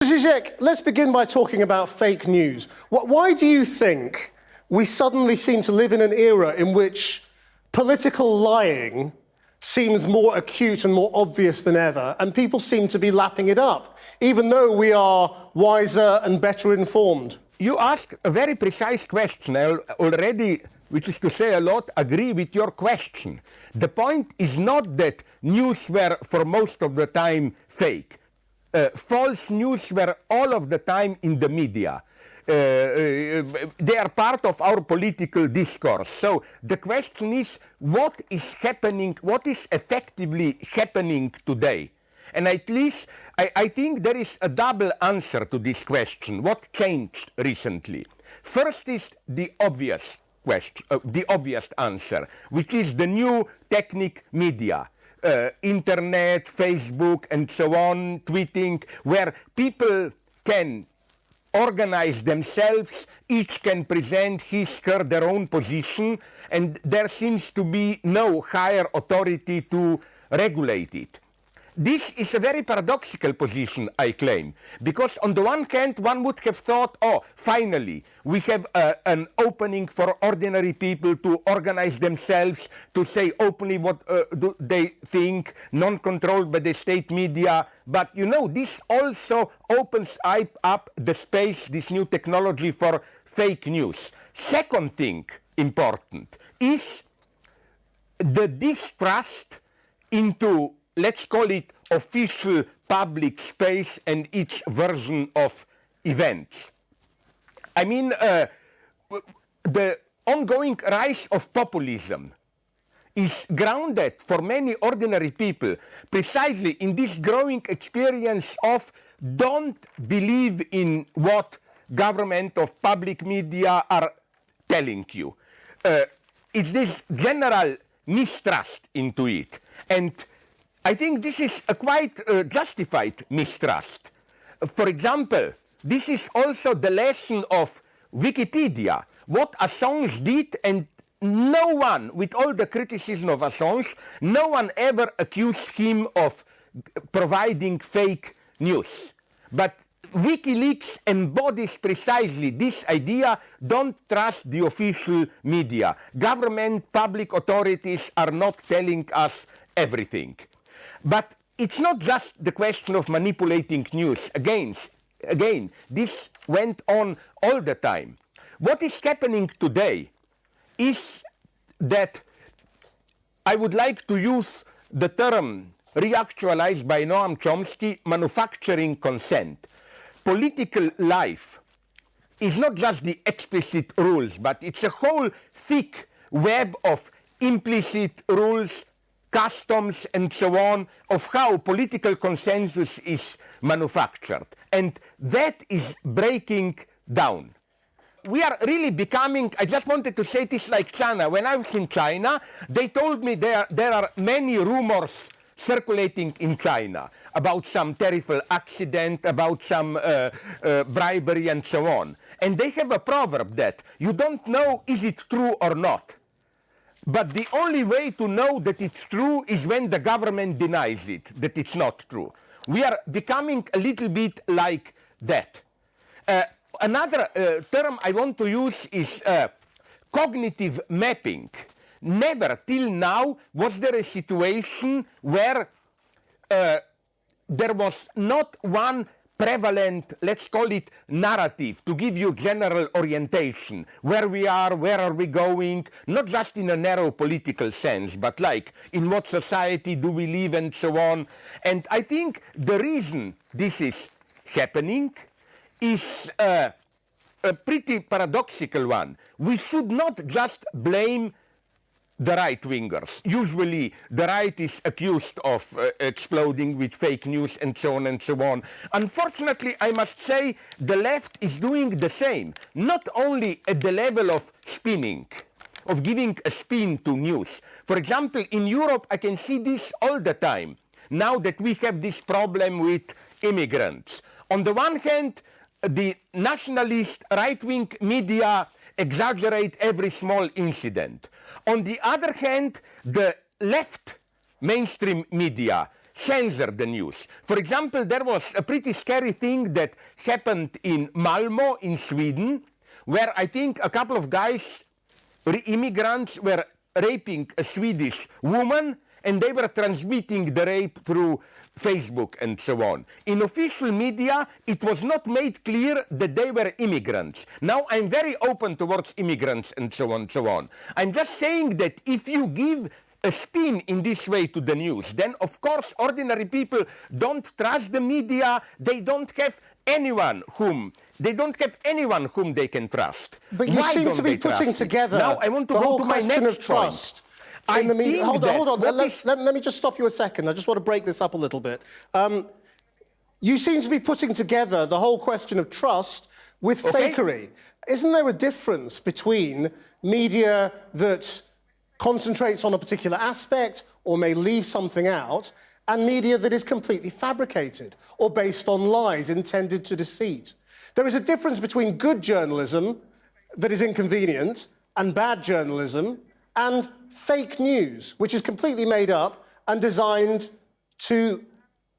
Zizek, let's begin by talking about fake news. Why do you think we suddenly seem to live in an era in which political lying seems more acute and more obvious than ever, and people seem to be lapping it up, even though we are wiser and better informed? You ask a very precise question. I already, which is to say a lot, agree with your question. The point is not that news were for most of the time fake. False news were all of the time in the media. They are part of our political discourse. So the question is, what is happening, what is effectively happening today? And at least I think there is a double answer to this question. What changed recently? First is the obvious question, the obvious answer, which is the new technique media. Internet, Facebook, and so on, tweeting, where people can organize themselves, each can present his, her, their own position, and there seems to be no higher authority to regulate it. This is a very paradoxical position, I claim, because on the one hand, one would have thought, oh, finally, we have an opening for ordinary people to organize themselves, to say openly what do they think, non-controlled by the state media. But, you know, this also opens up the space, this new technology, for fake news. Second thing important is the distrust into, let's call it, official public space and its version of events. I mean, the ongoing rise of populism is grounded for many ordinary people precisely in this growing experience of don't believe in what government of public media are telling you. It's this general mistrust into it. And I think this is a quite justified mistrust. For example, this is also the lesson of Wikipedia, what Assange did, and no one, with all the criticism of Assange, no one ever accused him of providing fake news. But WikiLeaks embodies precisely this idea: don't trust the official media. Government, public authorities are not telling us everything. But it's not just the question of manipulating news. Again, this went on all the time. What is happening today is that I would like to use the term reactualized by Noam Chomsky, manufacturing consent. Political life is not just the explicit rules, but it's a whole thick web of implicit rules, customs, and so on, of how political consensus is manufactured. And that is breaking down. We are really becoming, I just wanted to say this like China. When I was in China, they told me there are many rumors circulating in China about some terrible accident, about some bribery, and so on. And they have a proverb that you don't know is it true or not. But the only way to know that it's true is when the government denies it, that it's not true. We are becoming a little bit like that. Another term I want to use is cognitive mapping. Never till now was there a situation where there was not one prevalent, let's call it, narrative to give you general orientation, where we are we going, not just in a narrow political sense, but like in what society do we live and so on. And I think the reason this is happening is a pretty paradoxical one. We should not just blame the right-wingers. Usually the right is accused of exploding with fake news and so on and so on. Unfortunately, I must say the left is doing the same, not only at the level of spinning, of giving a spin to news. For example, in Europe, I can see this all the time, now that we have this problem with immigrants. On the one hand, the nationalist right-wing media exaggerate every small incident. On the other hand, the left mainstream media censor the news. For example, there was a pretty scary thing that happened in Malmö in Sweden, where I think a couple of guys, immigrants, were raping a Swedish woman, and they were transmitting the rape through Facebook and so on. In official media, it was not made clear that they were immigrants. Now, I'm very open towards immigrants and so on and so on. I'm just saying that if you give a spin in this way to the news, then of course ordinary people don't trust the media. They don't have anyone whom they can trust. But you Why seem don't to be they trust putting me? together Now I want to the go whole to my question next of trust. point. In the media. Hold on. What Let me just stop you a second. I just want to break this up a little bit. You seem to be putting together the whole question of trust with fakery. Isn't there a difference between media that concentrates on a particular aspect or may leave something out, and media that is completely fabricated or based on lies intended to deceive? There is a difference between good journalism that is inconvenient and bad journalism and fake news, which is completely made up and designed to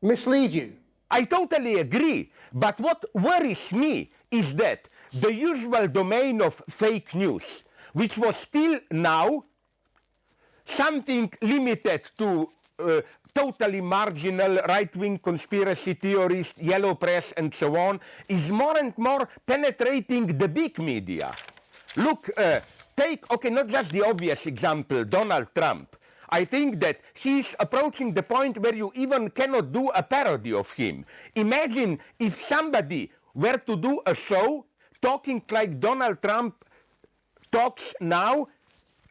mislead you. I totally agree. But what worries me is that the usual domain of fake news, which was still now something limited to totally marginal right-wing conspiracy theorists, yellow press, and so on, is more and more penetrating the big media. Look, take, not just the obvious example, Donald Trump. I think that he's approaching the point where you even cannot do a parody of him. Imagine if somebody were to do a show talking like Donald Trump talks now,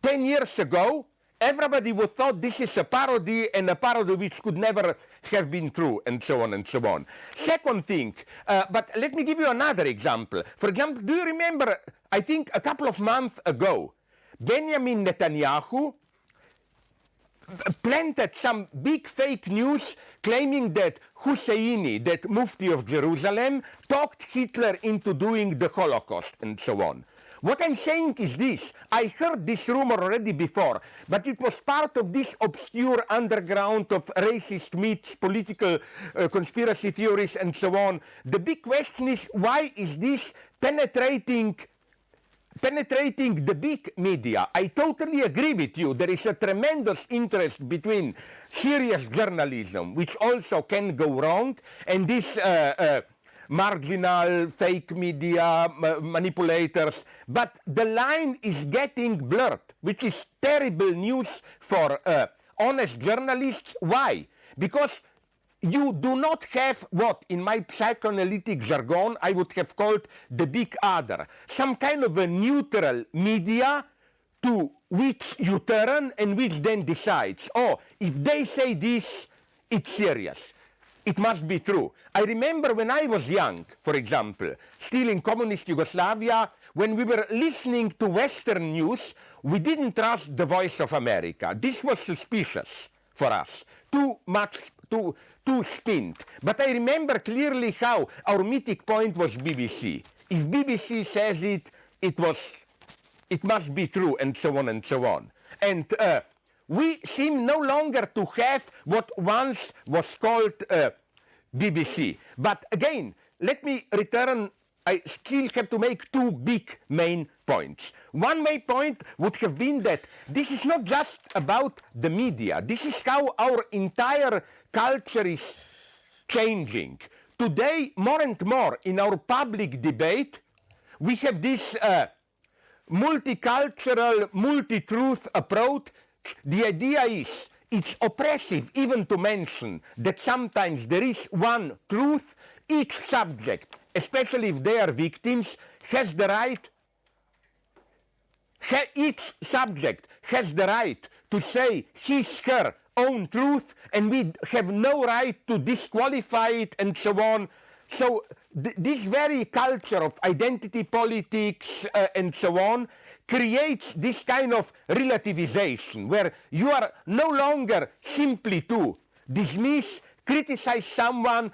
10 years ago, everybody would thought this is a parody, and a parody which could never have been true, and so on and so on. Second thing, but let me give you another example. For example, do you remember, I think a couple of months ago, Benjamin Netanyahu planted some big fake news claiming that Husseini, that Mufti of Jerusalem, talked Hitler into doing the Holocaust and so on. What I'm saying is this: I heard this rumor already before, but it was part of this obscure underground of racist myths, political conspiracy theories, and so on. The big question is, why is this penetrating the big media? I totally agree with you. There is a tremendous interest between serious journalism, which also can go wrong, and this marginal fake media manipulators. But the line is getting blurred, which is terrible news for honest journalists. Why? Because you do not have what, in my psychoanalytic jargon, I would have called the big other. Some kind of a neutral media to which you turn and which then decides, oh, if they say this, it's serious. It must be true. I remember when I was young, for example, still in communist Yugoslavia, when we were listening to Western news, we didn't trust the Voice of America. This was suspicious for us. Too spinned. But I remember clearly how our meeting point was BBC. If BBC says it, it must be true, and so on and so on. And we seem no longer to have what once was called BBC. But again, let me return. I still have to make two big main points. One main point would have been that this is not just about the media. This is how our entire culture is changing. Today, more and more in our public debate, we have this multicultural, multi-truth approach. The idea is, it's oppressive even to mention that sometimes there is one truth. Each subject, especially if they are victims, has the right, each subject has the right to say his, her own truth, and we have no right to disqualify it and so on. So this very culture of identity politics and so on creates this kind of relativization where you are no longer simply to dismiss, criticize someone.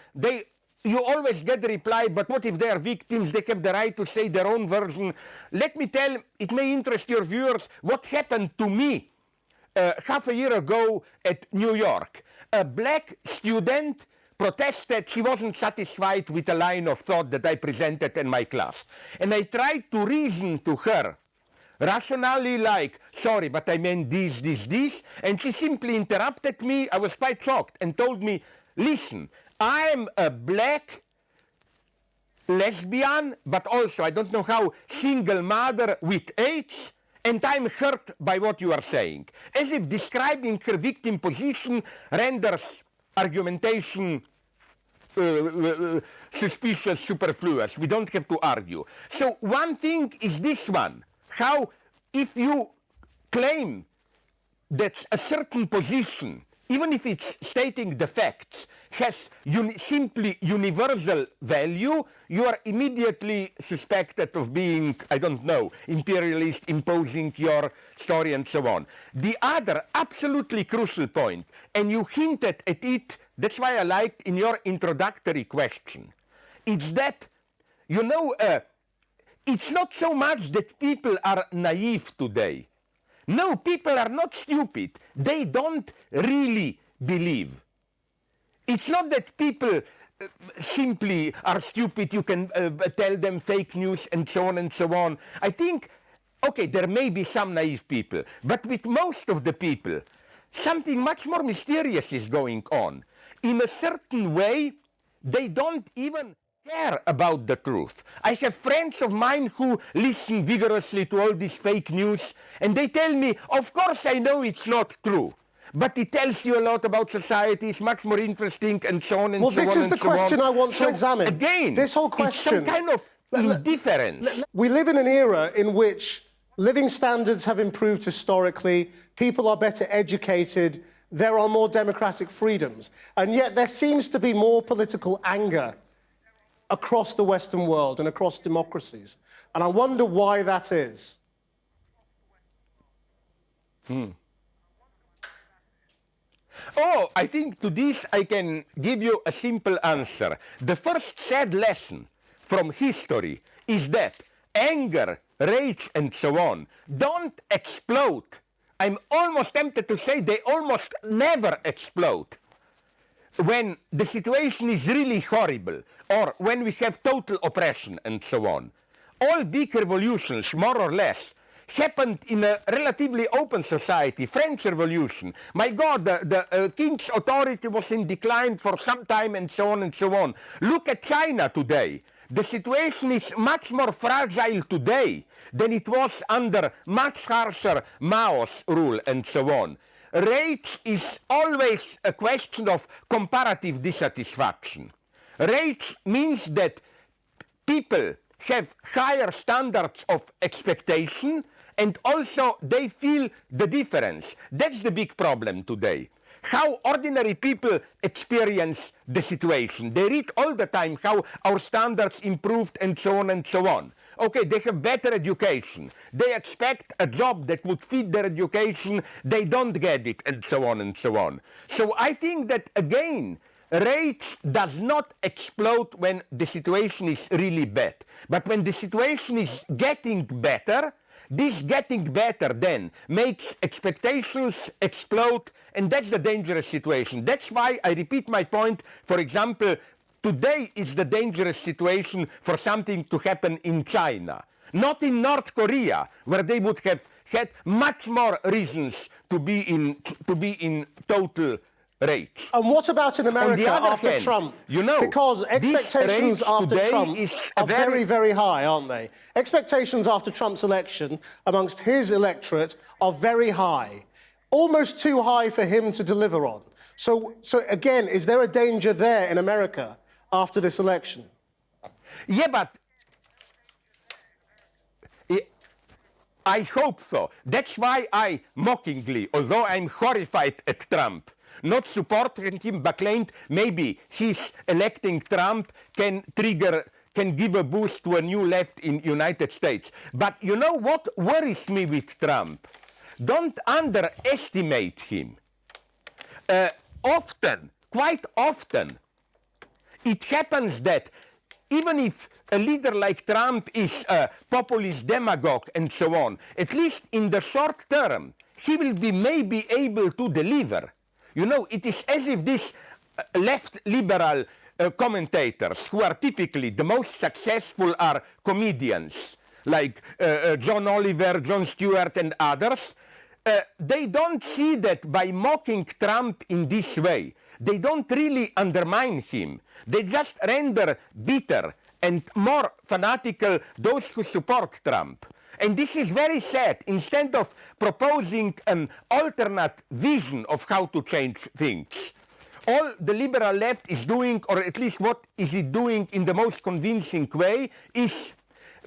You always get the reply, but what if they are victims? They have the right to say their own version. Let me tell, it may interest your viewers, what happened to me half a year ago at New York. a black student protested. She wasn't satisfied with a line of thought that I presented in my class. And I tried to reason to her, rationally, like, sorry, but I meant this. And she simply interrupted me. I was quite shocked and told me, listen, I'm a black lesbian, but also, I don't know how, single mother with AIDS, and I'm hurt by what you are saying. As if describing her victim position renders argumentation suspicious, superfluous. We don't have to argue. So one thing is this one. How, if you claim that a certain position, even if it's stating the facts, has simply universal value, you are immediately suspected of being, I don't know, imperialist, imposing your story and so on. The other absolutely crucial point, and you hinted at it, that's why I liked in your introductory question, it's that, you know, it's not so much that people are naive today. No, people are not stupid. They don't really believe. It's not that people simply are stupid, you can tell them fake news and so on and so on. I think, okay, there may be some naive people, but with most of the people, something much more mysterious is going on. In a certain way, they don't even care about the truth. I have friends of mine who listen vigorously to all this fake news, and they tell me, of course I know it's not true, but it tells you a lot about society, it's much more interesting, and so on and so on. Well, this is the question I want to examine. Again, this whole question, it's some kind of indifference. We live in an era in which living standards have improved historically, people are better educated, there are more democratic freedoms, and yet there seems to be more political anger across the Western world and across democracies. And I wonder why that is. Oh, I think to this I can give you a simple answer. The first sad lesson from history is that anger, rage, and so on don't explode. I'm almost tempted to say they almost never explode when the situation is really horrible or when we have total oppression and so on. All big revolutions, more or less, happened in a relatively open society. French Revolution, my God, the king's authority was in decline for some time and so on and so on. Look at China today. The situation is much more fragile today than it was under much harsher Mao's rule and so on. Rage is always a question of comparative dissatisfaction. Rage means that people have higher standards of expectation and also they feel the difference. That's the big problem today. How ordinary people experience the situation. They read all the time how our standards improved and so on and so on. Okay, they have better education. They expect a job that would fit their education. They don't get it and so on and so on. So I think that, again, rage does not explode when the situation is really bad. But when the situation is getting better, this getting better then makes expectations explode, and that's the dangerous situation. That's why I repeat my point. For example, today is the dangerous situation for something to happen in China, not in North Korea, where they would have had much more reasons to be in total rage. And what about in America after hand, Trump? You know, because expectations after Trump are very, very high, aren't they? Expectations after Trump's election amongst his electorate are very high, almost too high for him to deliver on. So again, is there a danger there in America after this election? Yeah, but I hope so. That's why I mockingly, although I'm horrified at Trump, not supporting him, but claimed maybe his electing Trump can give a boost to a new left in United States. But you know what worries me with Trump? Don't underestimate him. Quite often, it happens that even if a leader like Trump is a populist demagogue and so on, at least in the short term, he will be maybe able to deliver. You know, it is as if these left liberal commentators, who are typically the most successful, are comedians, like John Oliver, Jon Stewart, and others. They don't see that by mocking Trump in this way, they don't really undermine him. They just render bitter and more fanatical those who support Trump. And this is very sad. Instead of proposing an alternate vision of how to change things, all the liberal left is doing, or at least what is it doing in the most convincing way, is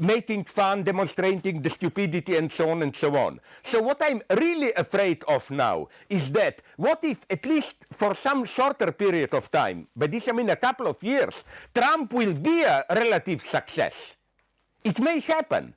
making fun, demonstrating the stupidity, and so on and so on. So what I'm really afraid of now is that what if, at least for some shorter period of time, by this I mean a couple of years, Trump will be a relative success. It may happen.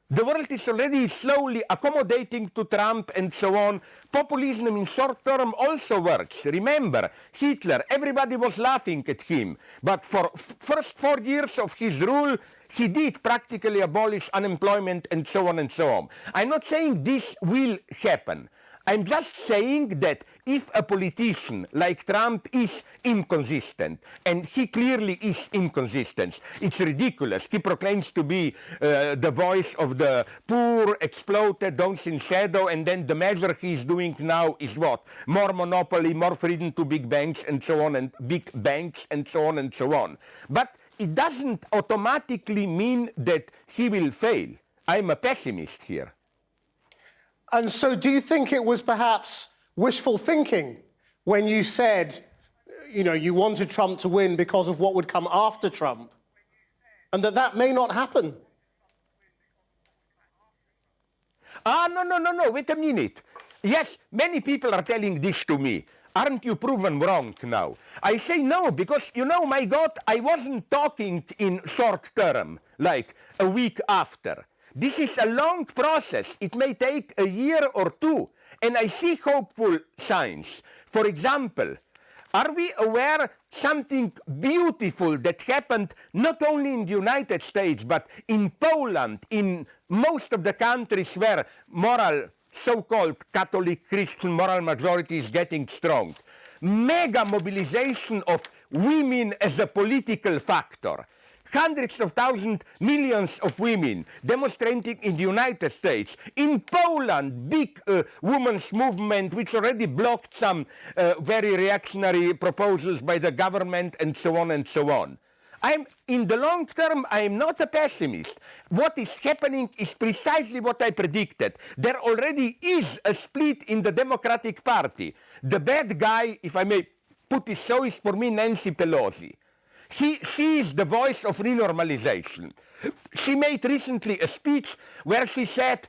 The world is already slowly accommodating to Trump and so on. Populism in short term also works. Remember, Hitler, everybody was laughing at him. But for first 4 years of his rule, he did practically abolish unemployment and so on and so on. I'm not saying this will happen. I'm just saying that if a politician like Trump is inconsistent, and he clearly is inconsistent, it's ridiculous. He proclaims to be the voice of the poor, exploited, those in shadow, and then the measure he's doing now is what? More monopoly, more freedom to big banks, and so on, and big banks, and so on and so on. But it doesn't automatically mean that he will fail. I'm a pessimist here. And so do you think it was perhaps wishful thinking when you said, you know, you wanted Trump to win because of what would come after Trump, and that may not happen? No, wait a minute. Yes, many people are telling this to me. Aren't you proven wrong now? I say no, because, you know, my God, I wasn't talking in short term, like a week after. This is a long process. It may take a year or two, and I see hopeful signs. For example, are we aware something beautiful that happened not only in the United States, but in Poland, in most of the countries where moral, so-called Catholic Christian moral majority is getting strong? Mega mobilization of women as a political factor. Hundreds of thousands, millions of women demonstrating in the United States. In Poland, big women's movement which already blocked some very reactionary proposals by the government and so on and so on. In the long term, I am not a pessimist. What is happening is precisely what I predicted. There already is a split in the Democratic Party. The bad guy, if I may put it so, is for me Nancy Pelosi. She is the voice of renormalization. She made recently a speech where she said,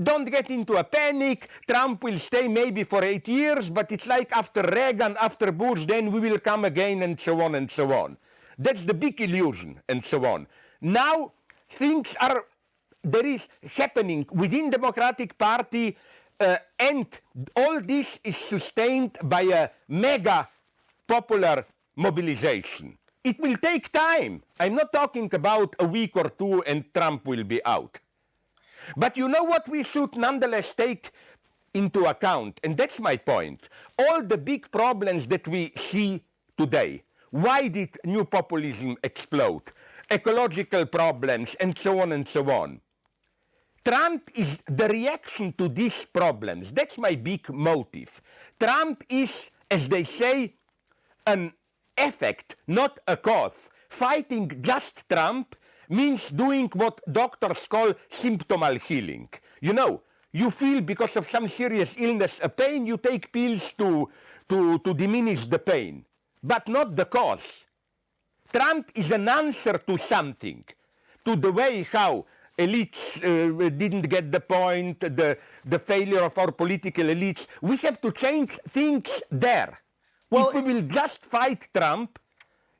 don't get into a panic, Trump will stay maybe for 8 years, but it's like after Reagan, after Bush, then we will come again, and so on and so on. That's the big illusion, and so on. Now, there is happening within Democratic Party, and all this is sustained by a mega popular mobilization. It will take time. I'm not talking about a week or two and Trump will be out. But you know what we should nonetheless take into account, and that's my point. All the big problems that we see today. Why did new populism explode? Ecological problems, and so on and so on. Trump is the reaction to these problems. That's my big motive. Trump is, as they say, an effect, not a cause. Fighting just Trump means doing what doctors call symptomal healing. You know, you feel because of some serious illness a pain, you take pills to diminish the pain, but not the cause. Trump is an answer to something, to the way how elites didn't get the point, the failure of our political elites. We have to change things there. Well, if we will just fight Trump,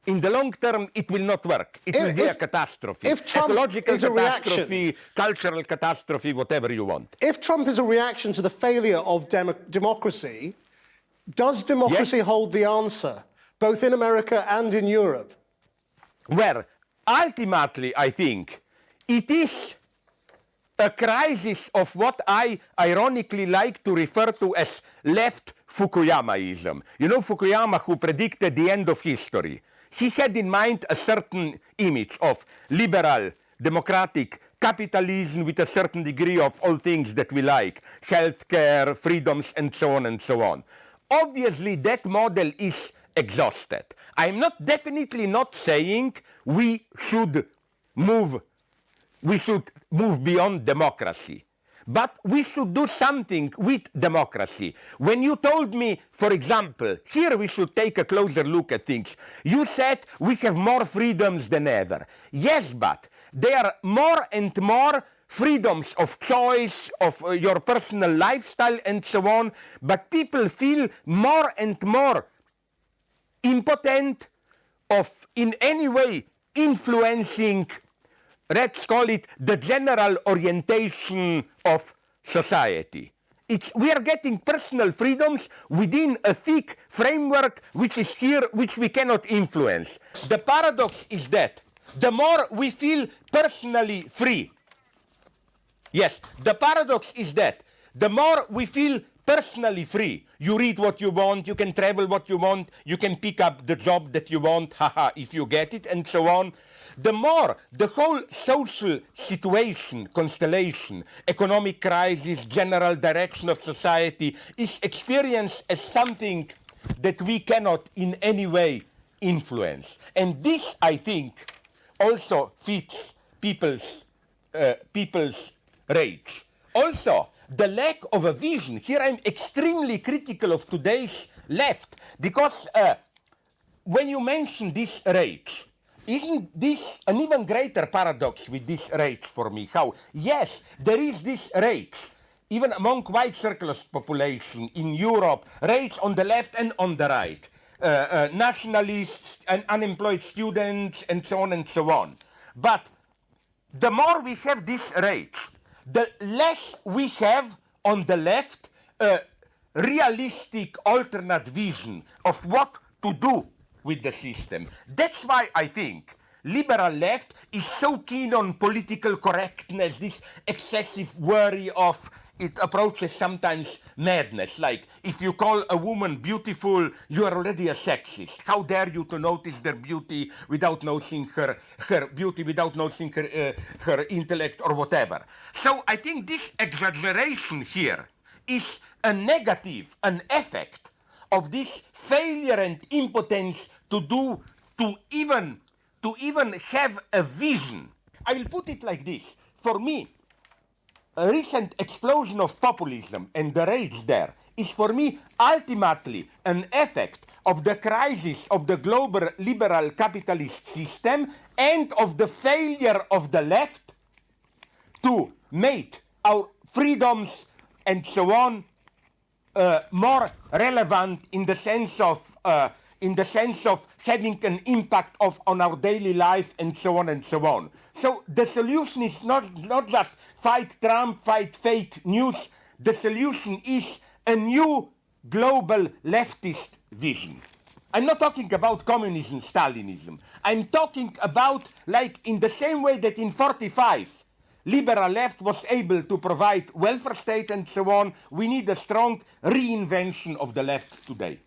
in the long term, it will not work. It will be a catastrophe. If Trump ecological is a catastrophe, reaction, cultural catastrophe, whatever you want. If Trump is a reaction to the failure of democracy, does democracy hold the answer, both in America and in Europe? Well, ultimately, I think it is a crisis of what I ironically like to refer to as left Fukuyamaism. You know Fukuyama, who predicted the end of history. He had in mind a certain image of liberal, democratic capitalism with a certain degree of all things that we like, healthcare, freedoms, and so on and so on. Obviously, that model is exhausted. I'm definitely not saying we should move beyond democracy. But we should do something with democracy. When you told me, for example, here we should take a closer look at things, you said we have more freedoms than ever. Yes, but there are more and more freedoms of choice, of your personal lifestyle and so on, but people feel more and more impotent of in any way influencing, let's call it, the general orientation of society. We are getting personal freedoms within a thick framework which is here, which we cannot influence. The paradox is that the more we feel personally free, yes, the paradox is that the more we feel personally free, you read what you want, you can travel what you want, you can pick up the job that you want, haha, if you get it, and so on, the more the whole social situation, constellation, economic crisis, general direction of society is experienced as something that we cannot in any way influence. And this, I think, also fits people's rage. Also, the lack of a vision. Here I'm extremely critical of today's left, because when you mention this rage, isn't this an even greater paradox with this rage for me? How? Yes, there is this rage, even among white circulars population in Europe, rage on the left and on the right. Nationalists and unemployed students and so on and so on. But the more we have this rage, the less we have on the left a realistic alternate vision of what to do with the system. That's why I think liberal left is so keen on political correctness, this excessive worry of it approaches sometimes madness, like if you call a woman beautiful, you are already a sexist. How dare you to notice their beauty without noticing her beauty, without noticing her intellect or whatever. So I think this exaggeration here is a negative, an effect of this failure and impotence to even have a vision. I will put it like this. For me, a recent explosion of populism and the rage there is for me ultimately an effect of the crisis of the global liberal capitalist system and of the failure of the left to make our freedoms and so on more relevant in the sense of having an impact on our daily life and so on and so on. So the solution is not just fight Trump, fight fake news. The solution is a new global leftist vision. I'm not talking about communism, Stalinism. I'm talking about, like, in the same way that in 45, liberal left was able to provide welfare state and so on, we need a strong reinvention of the left today.